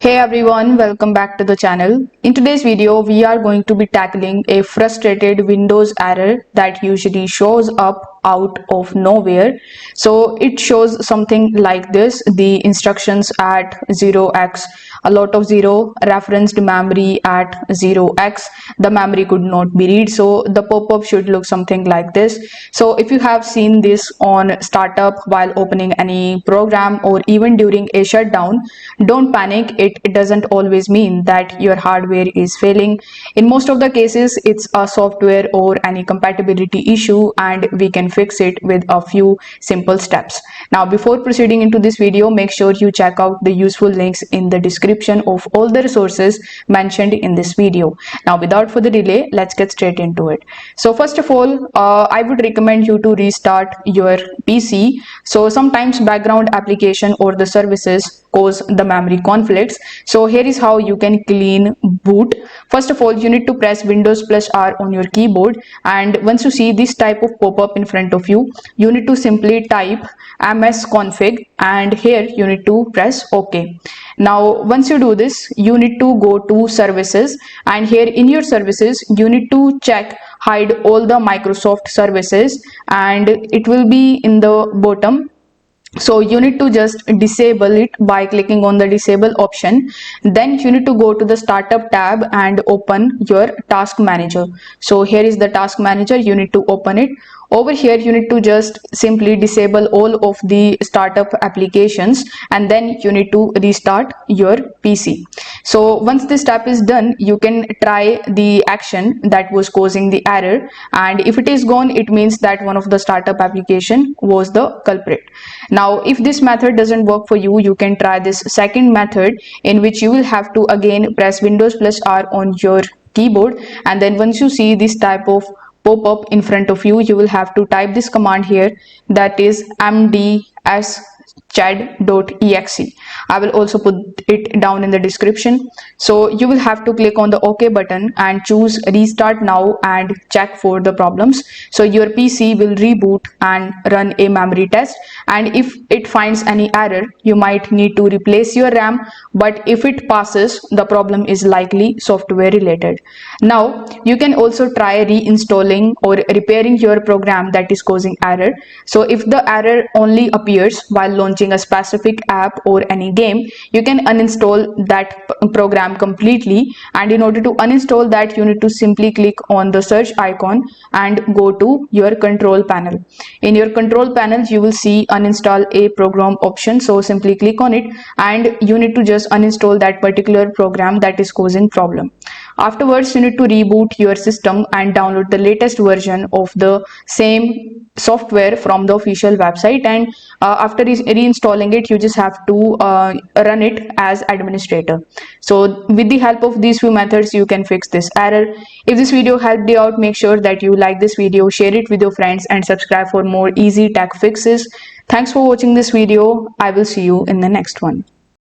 Hey everyone, welcome back to the channel. In today's video, we are going to be tackling a frustrated Windows error that usually shows up out of nowhere. So it shows something like this: the instructions at 0x, a lot of 0, referenced memory at 0x, the memory could not be read. So the pop-up should look something like this. So if you have seen this on startup while opening any program or even during a shutdown, don't panic. It doesn't always mean that your hardware is failing. In most of the cases, it's a software or any compatibility issue, and we can fix it with a few simple steps. Now, before proceeding into this video, make sure you check out the useful links in the description of all the resources mentioned in this video. Now, without further delay, let's get straight into it. So first of all, I would recommend you to restart your PC. So sometimes background application or the services cause the memory conflicts. So here is how you can clean boot. First of all, you need to press Windows plus R on your keyboard, and once you see this type of pop-up in front of you, you need to simply type msconfig, and here you need to press OK. Now once you do this, you need to go to services, and here in your services you need to check hide all the Microsoft services, and it will be in the bottom. So you need to just disable it by clicking on the disable option. Then you need to go to the startup tab and open your task manager. So here is the task manager, you need to open it. Over here you need to just simply disable all of the startup applications, and then you need to restart your PC. So once this step is done, you can try the action that was causing the error, and if it is gone, it means that one of the startup application was the culprit. Now if this method doesn't work for you, you can try this second method, in which you will have to again press Windows plus R on your keyboard, and then once you see this type of pop-up in front of you, you will have to type this command here, that is mdschad.exe. I will also put it down in the description. So you will have to click on the OK button and choose restart now and check for the problems. So your PC will reboot and run a memory test, and if it finds any error, you might need to replace your RAM, but if it passes, the problem is likely software related. Now you can also try reinstalling or repairing your program that is causing error. So if the error only appears while launching a specific app or any game, you can uninstall that program completely, and in order to uninstall that, you need to simply click on the search icon and go to your control panel. In your control panel, you will see uninstall a program option, so simply click on it, and you need to just uninstall that particular program that is causing problem. Afterwards, you need to reboot your system and download the latest version of the same software from the official website, and after reinstalling it, you just have to run it as administrator. So with the help of these few methods, you can fix this error. If this video helped you out, make sure that you like this video, share it with your friends, and subscribe for more easy tech fixes. Thanks for watching this video. I will see you in the next one.